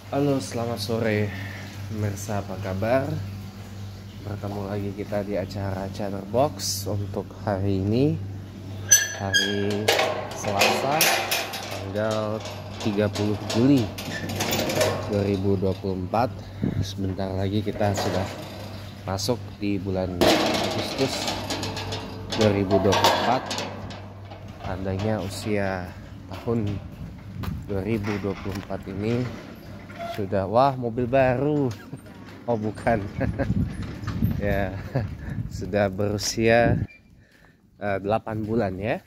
Halo, selamat sore, pemirsa. Apa kabar? Bertemu lagi kita di acara Chatterbox untuk hari ini, hari Selasa, tanggal 30 Juli 2024. Sebentar lagi kita sudah masuk di bulan Agustus 2024. Tandanya usia tahun 2024 ini sudah, wah, mobil baru. Oh, bukan. Ya, sudah berusia 8 bulan ya.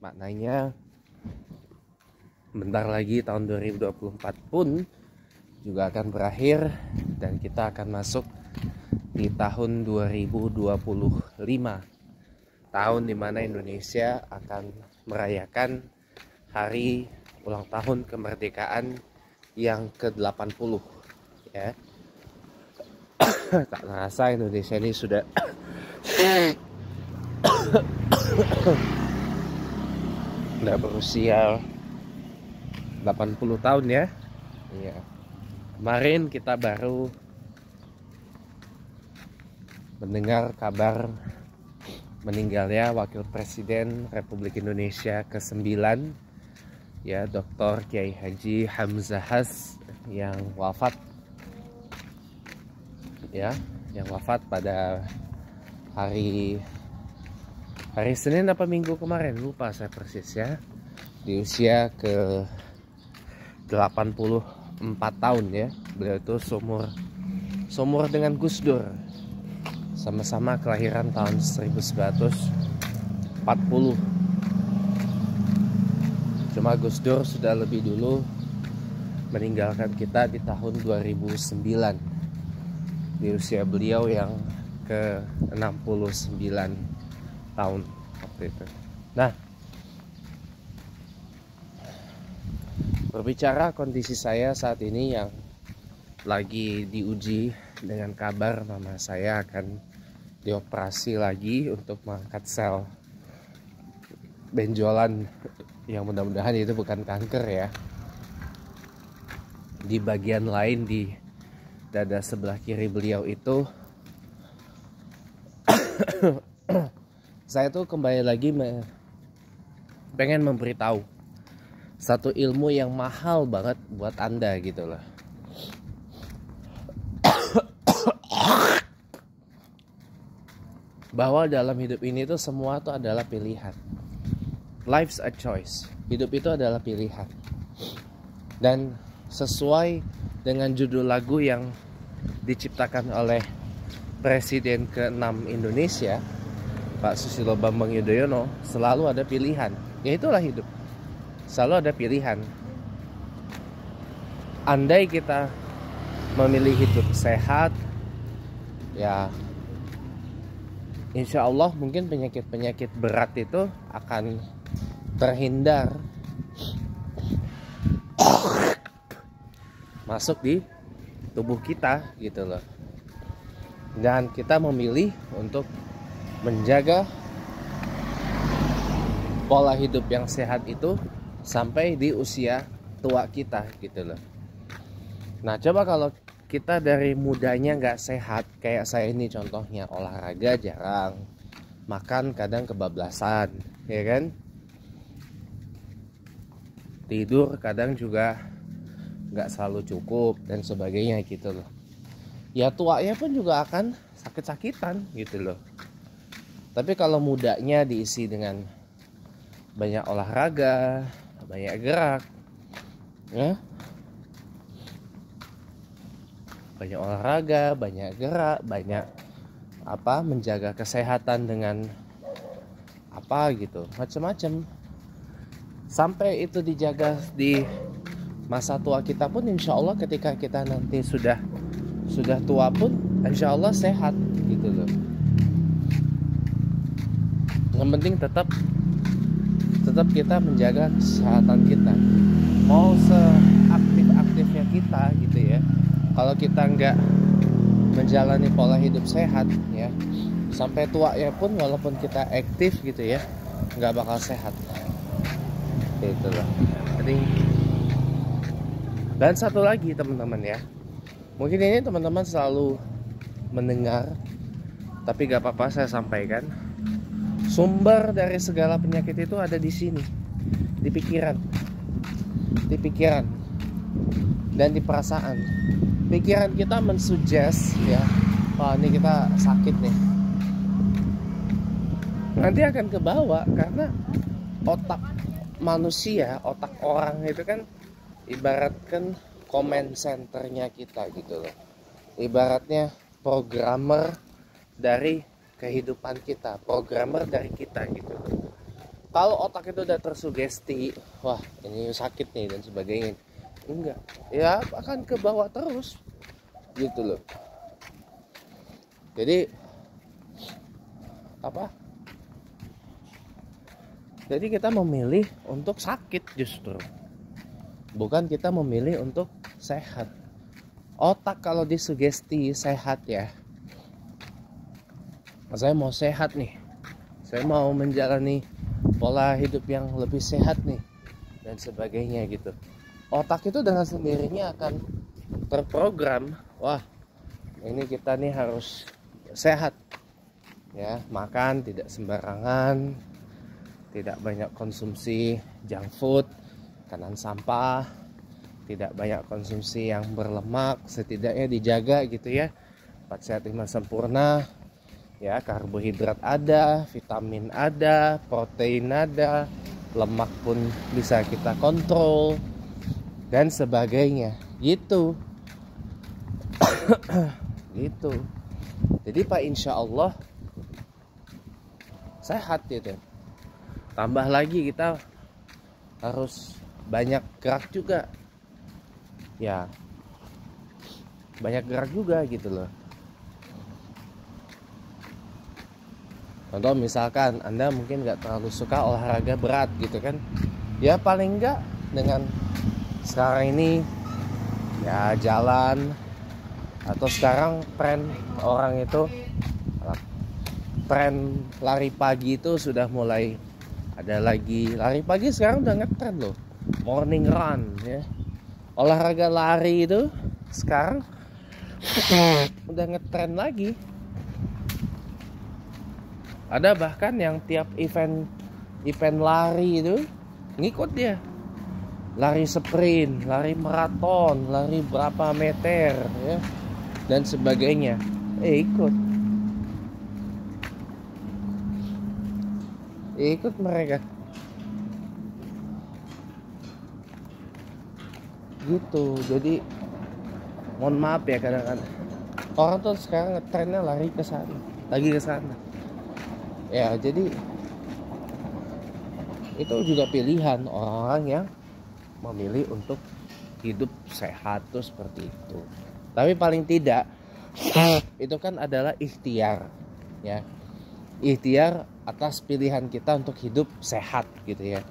Maknanya bentar lagi tahun 2024 pun juga akan berakhir dan kita akan masuk di tahun 2025. Tahun dimana Indonesia akan merayakan hari ulang tahun kemerdekaan yang ke-80 ya. Tak terasa Indonesia ini sudah berusia 80 tahun ya. Iya. Kemarin kita baru mendengar kabar meninggalnya Wakil Presiden Republik Indonesia ke-9 ya, Dr. Kiai Haji Hamzahas yang wafat ya, yang wafat pada hari Senin apa Minggu kemarin, lupa saya persis ya, di usia ke 84 tahun ya. Beliau itu seumur dengan Gus Dur, sama-sama kelahiran tahun 1940. Cuma Gus Dur sudah lebih dulu meninggalkan kita di tahun 2009 di usia beliau yang ke-69 tahun waktu itu. Nah, berbicara kondisi saya saat ini yang lagi diuji dengan kabar mama saya akan dioperasi lagi untuk mengangkat sel benjolan, yang mudah-mudahan itu bukan kanker ya, di bagian lain di dada sebelah kiri beliau itu. Saya tuh kembali lagi pengen memberitahu satu ilmu yang mahal banget buat Anda gitu loh. Bahwa dalam hidup ini tuh semua tuh adalah pilihan. Life's a choice. Hidup itu adalah pilihan. Dan sesuai dengan judul lagu yang diciptakan oleh Presiden ke-6 Indonesia, Pak Susilo Bambang Yudhoyono, selalu ada pilihan. Ya, itulah hidup. Selalu ada pilihan. Andai kita memilih hidup sehat, ya insya Allah mungkin penyakit-penyakit berat itu akan terhindar masuk di tubuh kita gitu loh. Dan kita memilih untuk menjaga pola hidup yang sehat itu sampai di usia tua kita gitu loh. Nah, coba kalau kita dari mudanya nggak sehat, kayak saya ini contohnya, olahraga jarang, makan kadang kebablasan, ya kan? Tidur kadang juga nggak selalu cukup dan sebagainya gitu loh. Ya tuanya pun juga akan sakit-sakitan gitu loh. Tapi kalau mudanya diisi dengan banyak olahraga, banyak gerak, ya, banyak olahraga, banyak gerak, banyak menjaga kesehatan dengan gitu, macam-macam, sampai itu dijaga di masa tua kita pun, insya Allah ketika kita nanti sudah tua pun insya Allah sehat gitu loh. Yang penting tetap kita menjaga kesehatan kita, mau seaktif-aktifnya kita gitu ya. Kalau kita nggak menjalani pola hidup sehat ya, sampai tua ya pun walaupun kita aktif gitu ya, nggak bakal sehat gitu loh. Jadi Dan satu lagi teman-teman ya, mungkin ini teman-teman selalu mendengar, tapi gak apa-apa saya sampaikan. Sumber dari segala penyakit itu ada di sini, di pikiran dan di perasaan. Pikiran kita mensuggest ya, wah ini kita sakit nih, nanti akan kebawa. Karena otak manusia, otak orang itu kan ibaratkan comment centernya kita gitu loh, ibaratnya programmer dari kehidupan kita, programmer dari kita gitu loh. Kalau otak itu udah tersugesti, wah ini sakit nih dan sebagainya, enggak ya, akan ke bawah terus gitu loh. Jadi apa, jadi kita memilih untuk sakit justru, bukan kita memilih untuk sehat. Otak kalau disugesti sehat ya, saya mau sehat nih, saya mau menjalani pola hidup yang lebih sehat nih dan sebagainya gitu. Otak itu dengan sendirinya akan terprogram, wah ini kita nih harus sehat ya, makan tidak sembarangan, tidak banyak konsumsi junk food, kanan sampah, tidak banyak konsumsi yang berlemak, setidaknya dijaga gitu ya. 4 sehat 5 sempurna ya, karbohidrat ada, vitamin ada, protein ada, lemak pun bisa kita kontrol dan sebagainya gitu. Gitu. Jadi Pak, insya Allah sehat gitu. Tambah lagi kita harus banyak gerak juga ya, banyak gerak juga gitu loh. Contoh misalkan Anda mungkin nggak terlalu suka olahraga berat gitu kan, ya paling enggak dengan sekarang ini ya jalan, atau sekarang tren orang itu, tren lari pagi itu sudah mulai ada lagi. Lari pagi sekarang udah ngetren loh, morning run ya, olahraga lari itu sekarang udah ngetren lagi. Ada bahkan yang tiap event lari itu ngikut dia, lari sprint, lari maraton, lari berapa meter ya dan sebagainya, ikut mereka gitu. Jadi mohon maaf ya, kadang-kadang orang tuh sekarang ngetrennya lari ke sana, lagi ke sana ya. Jadi itu juga pilihan orang-orang yang memilih untuk hidup sehat tuh seperti itu. Tapi paling tidak itu kan adalah ikhtiar ya, ikhtiar atas pilihan kita untuk hidup sehat gitu ya.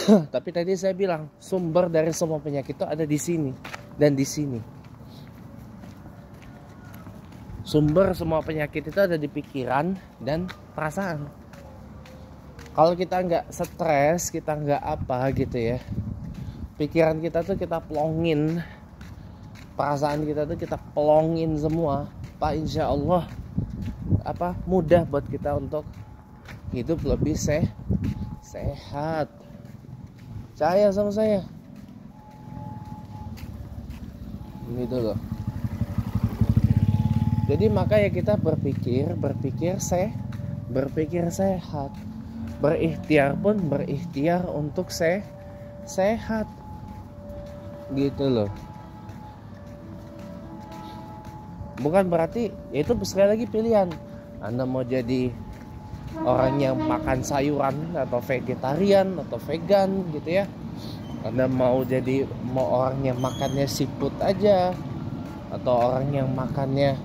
Tapi tadi saya bilang sumber dari semua penyakit itu ada di sini dan di sini. Sumber semua penyakit itu ada di pikiran dan perasaan. Kalau kita nggak stres, kita nggak apa gitu ya, pikiran kita tuh kita pelongin, perasaan kita tuh kita pelongin semua, Pak, insya Allah mudah buat kita untuk hidup lebih sehat. Percaya sama saya gitu loh. Jadi makanya kita berpikir sehat, berikhtiar pun berikhtiar untuk sehat gitu loh. Bukan berarti ya, itu sekali lagi pilihan. Anda mau jadi orang yang makan sayuran atau vegetarian atau vegan gitu ya, Anda mau orang yang makannya siput aja, atau orang yang makannya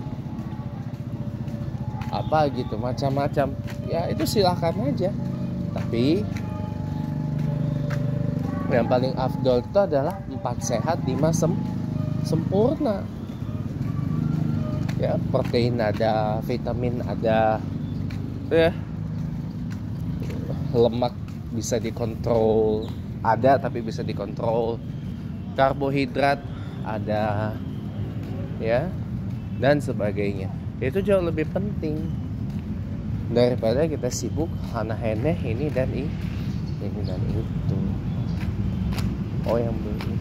apa gitu, macam-macam ya, itu silahkan aja. Tapi yang paling afdol itu adalah 4 sehat 5 sempurna ya. Protein ada, vitamin ada ya, lemak bisa dikontrol, ada tapi bisa dikontrol, karbohidrat ada, ya, dan sebagainya. Itu jauh lebih penting daripada kita sibuk haneh ini dan ini dan itu. Oh, yang beli.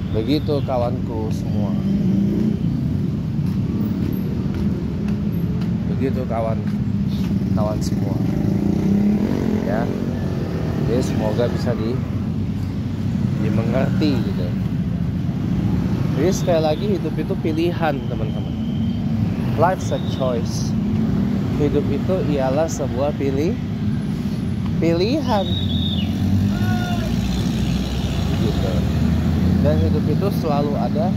Begitu kawanku semua. Begitu kawan semua. Ya. Jadi semoga bisa dimengerti gitu. Jadi sekali lagi, hidup itu pilihan, teman-teman. Life's a choice. Hidup itu ialah sebuah pilihan. Gitu. Dan hidup itu selalu ada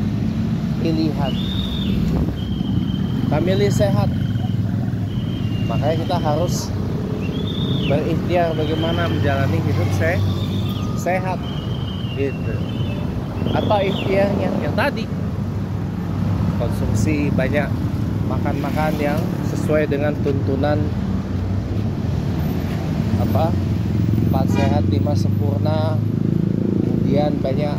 pilihan. Kita milih sehat, makanya kita harus berikhtiar bagaimana menjalani hidup sehat gitu. Apa ikhtiarnya? Yang tadi, konsumsi banyak, makan yang sesuai dengan tuntunan 4 sehat 5 sempurna. Kemudian banyak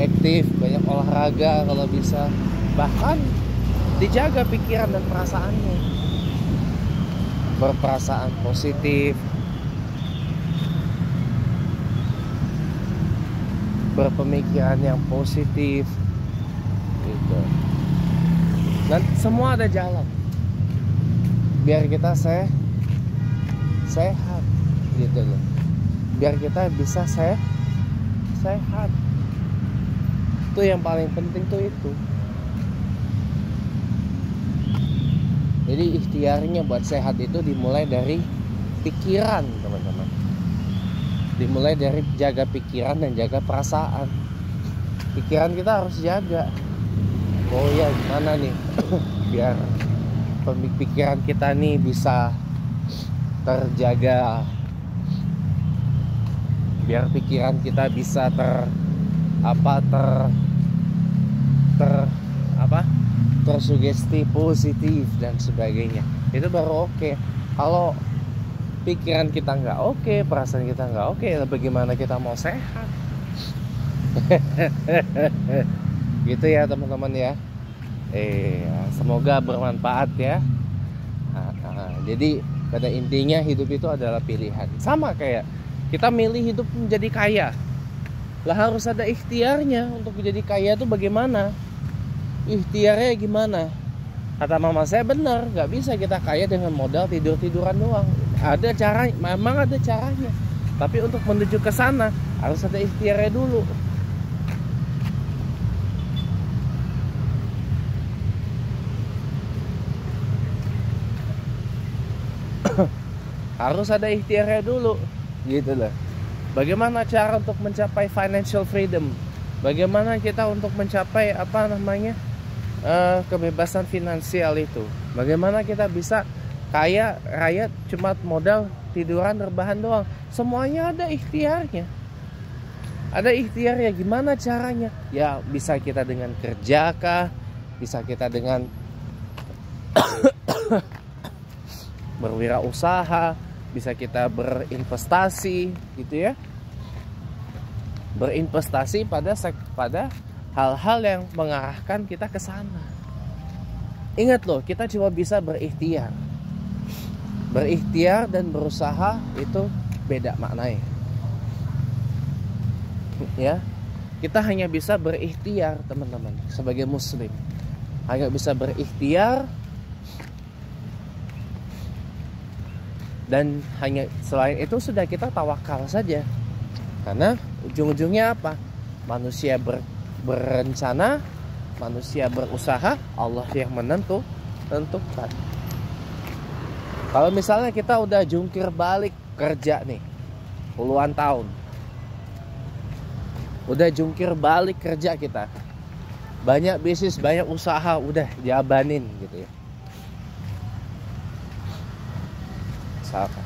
aktif, banyak olahraga kalau bisa, bahkan dijaga pikiran dan perasaannya, berperasaan positif, berpemikiran yang positif gitu. Dan semua ada jalan biar kita sehat gitu loh, biar kita bisa sehat. Itu yang paling penting tuh itu. Jadi ikhtiarnya buat sehat itu dimulai dari pikiran, teman-teman. Dimulai dari jaga pikiran dan jaga perasaan. Pikiran kita harus jaga. Oh ya, gimana nih biar pikiran kita nih bisa terjaga, biar pikiran kita bisa tersugesti positif dan sebagainya. Itu baru oke. Kalau pikiran kita nggak oke, perasaan kita nggak oke, bagaimana kita mau sehat? Gitu ya teman-teman ya. Semoga bermanfaat ya. Jadi pada intinya hidup itu adalah pilihan. Sama kayak kita milih hidup menjadi kaya, lah harus ada ikhtiarnya. Untuk menjadi kaya itu bagaimana? Ikhtiarnya gimana? Kata mama saya benar, nggak bisa kita kaya dengan modal tidur-tiduran doang. Ada cara, memang ada caranya. Tapi untuk menuju ke sana harus ada ikhtiarnya dulu. Harus ada ikhtiarnya dulu, gitu loh. Bagaimana cara untuk mencapai financial freedom? Bagaimana kita untuk mencapai kebebasan finansial itu? Bagaimana kita bisa kaya raya cuma modal tiduran rebahan doang? Semuanya ada ikhtiarnya. Ada ikhtiarnya. Gimana caranya? Ya bisa kita dengan kerja kah? Bisa kita dengan berwirausaha, bisa kita berinvestasi gitu ya. Berinvestasi pada hal-hal yang mengarahkan kita ke sana. Ingat loh, kita cuma bisa berikhtiar. Berikhtiar dan berusaha itu beda maknanya. Ya. Kita hanya bisa berikhtiar, teman-teman, sebagai muslim. Hanya bisa berikhtiar. Dan hanya selain itu sudah kita tawakal saja. Karena ujung-ujungnya apa? Manusia berencana, manusia berusaha, Allah yang menentukan. Kalau misalnya kita udah jungkir balik kerja nih puluhan tahun, udah jungkir balik kerja kita, banyak bisnis, banyak usaha udah jabanin gitu ya. Misalkan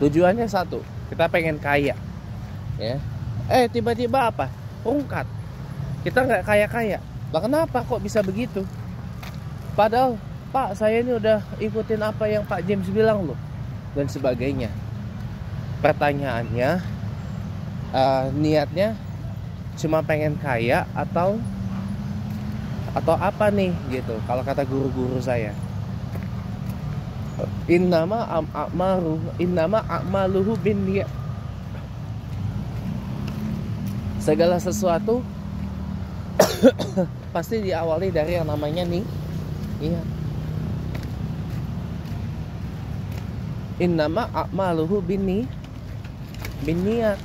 tujuannya satu, kita pengen kaya ya. Tiba-tiba apa? Rungkat. Kita nggak kaya-kaya. Lah kenapa kok bisa begitu? Padahal Pak saya ini udah ikutin apa yang Pak James bilang loh, dan sebagainya. Pertanyaannya, niatnya cuma pengen kaya atau apa nih gitu? Kalau kata guru-guru saya, innama a'maluhu binniyat. Segala sesuatu pasti diawali dari yang namanya nih, iya. Innama a'maluhu binniyat.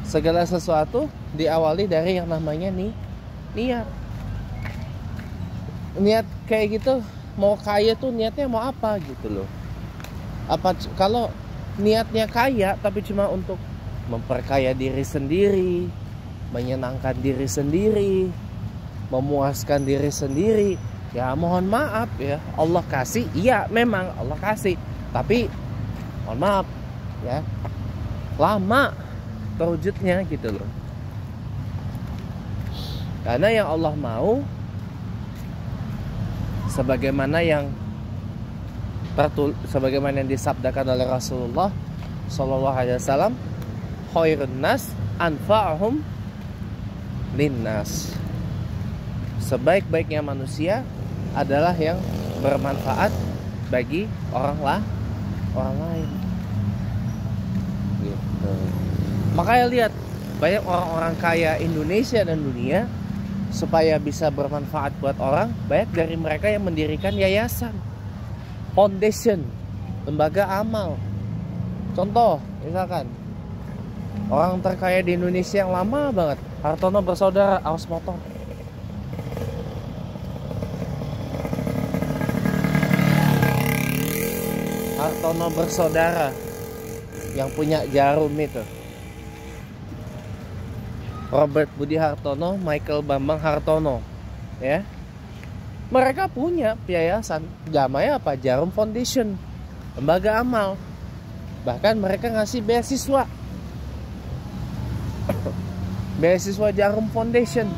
Segala sesuatu diawali dari yang namanya nih, niat. Niat kayak gitu, mau kaya tuh niatnya mau apa gitu loh. Apa kalau niatnya kaya tapi cuma untuk memperkaya diri sendiri, menyenangkan diri sendiri, memuaskan diri sendiri, ya mohon maaf ya, Allah kasih, iya memang Allah kasih, tapi mohon maaf ya, lama terwujudnya gitu loh. Karena yang Allah mau, sebagaimana yang disabdakan oleh Rasulullah Sallallahu Alaihi Wasallam, khairun nas anfa'uhum linnas. Sebaik-baiknya manusia adalah yang bermanfaat bagi orang lain. Gitu. Makanya lihat banyak orang-orang kaya Indonesia dan dunia, supaya bisa bermanfaat buat orang, banyak dari mereka yang mendirikan yayasan, foundation, lembaga amal. Contoh, misalkan orang terkaya di Indonesia yang lama banget, Hartono bersaudara, Aos Motor. Hartono bersaudara yang punya Jarum itu, Robert Budi Hartono, Michael Bambang Hartono, ya. Mereka punya yayasan, namanya apa? Jarum Foundation, lembaga amal. Bahkan mereka ngasih beasiswa. Beasiswa Jarum Foundation,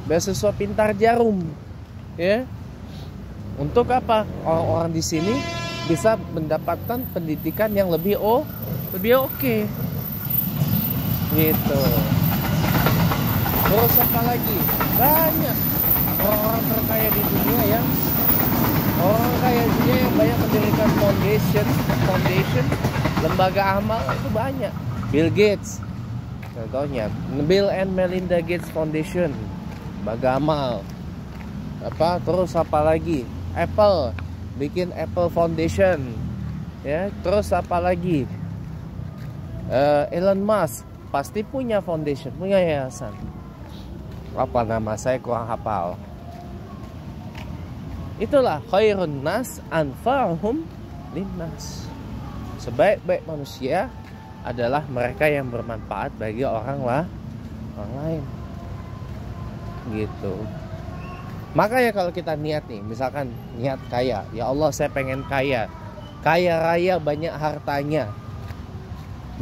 beasiswa Pintar Jarum, ya. Untuk apa? Orang-orang di sini bisa mendapatkan pendidikan yang lebih oke. Gitu. Terus apa lagi? Banyak orang-orang terkaya di dunia yang banyak mendirikan foundation, lembaga amal, itu banyak. Bill Gates contohnya, Bill and Melinda Gates Foundation, lembaga amal. Terus apa lagi? Apple bikin Apple Foundation, ya. Terus apa lagi? Elon Musk pasti punya foundation, punya yayasan. Apa nama, saya kurang hafal. Itulah khairun nas anfa'uhum linnas. Sebaik-baik manusia adalah mereka yang bermanfaat bagi orang lain. Gitu. Makanya kalau kita niat nih, misalkan niat kaya, ya Allah saya pengen kaya raya, banyak hartanya,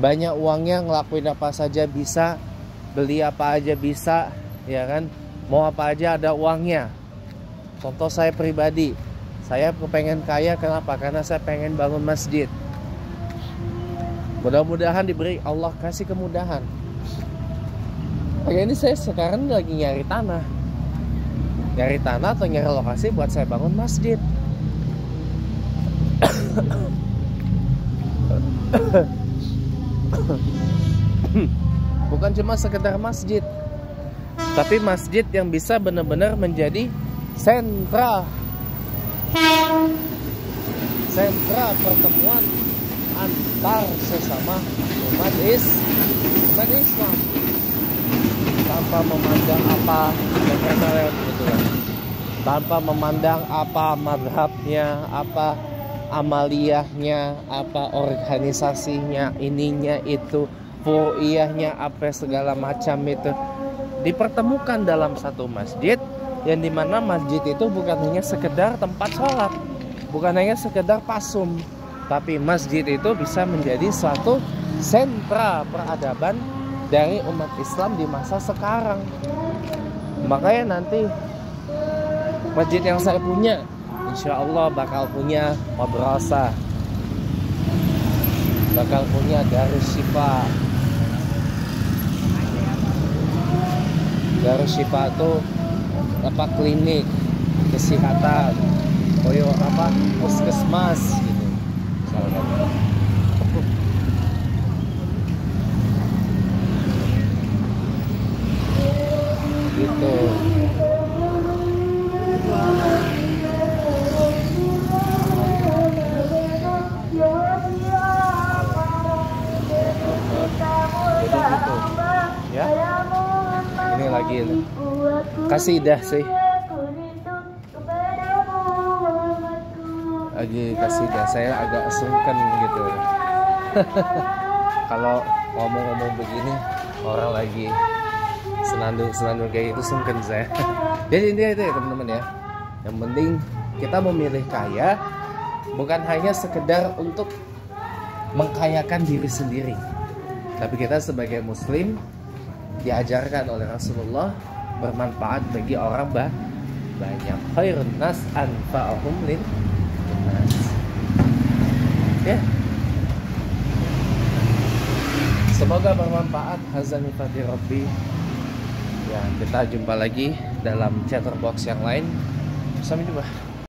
banyak uangnya, ngelakuin apa saja bisa, beli apa aja bisa, ya kan, mau apa aja ada uangnya. Contoh saya pribadi, saya pengen kaya, kenapa? Karena saya pengen bangun masjid. Mudah-mudahan diberi Allah kasih kemudahan. Kayak ini saya sekarang lagi nyari tanah atau nyari lokasi buat saya bangun masjid. Bukan cuma sekedar masjid, tapi masjid yang bisa benar-benar menjadi sentra pertemuan antar sesama umat Islam, tanpa memandang apa tanpa memandang apa madhabnya, apa amaliyahnya, apa organisasinya, ininya itu, furu'iyahnya, apa segala macam itu dipertemukan dalam satu masjid, yang dimana masjid itu bukan hanya sekedar tempat sholat, bukan hanya sekedar pasum, tapi masjid itu bisa menjadi suatu sentra peradaban dari umat Islam di masa sekarang. Makanya nanti masjid yang saya punya insya Allah bakal punya madrasah, bakal punya Darus Syifa. Darus Syifa itu apa, klinik kesehatan, koyo apa, puskesmas gitu. Gitu. Ya, ini lagi kasidah sih, lagi kasidah. Saya agak sungkan gitu kalau ngomong-ngomong begini, orang lagi senandung kayak gitu, sungkan saya. Jadi intinya itu ya teman-teman ya, yang penting kita memilih kaya bukan hanya sekedar untuk mengkayakan diri sendiri, tapi kita sebagai muslim diajarkan oleh Rasulullah bermanfaat bagi orang banyak. Khairun nas anfa'uhum lin nas. Ya. Semoga bermanfaat. Hazani fati Rabbi. Ya, kita jumpa lagi dalam chatterbox yang lain. Sampai jumpa.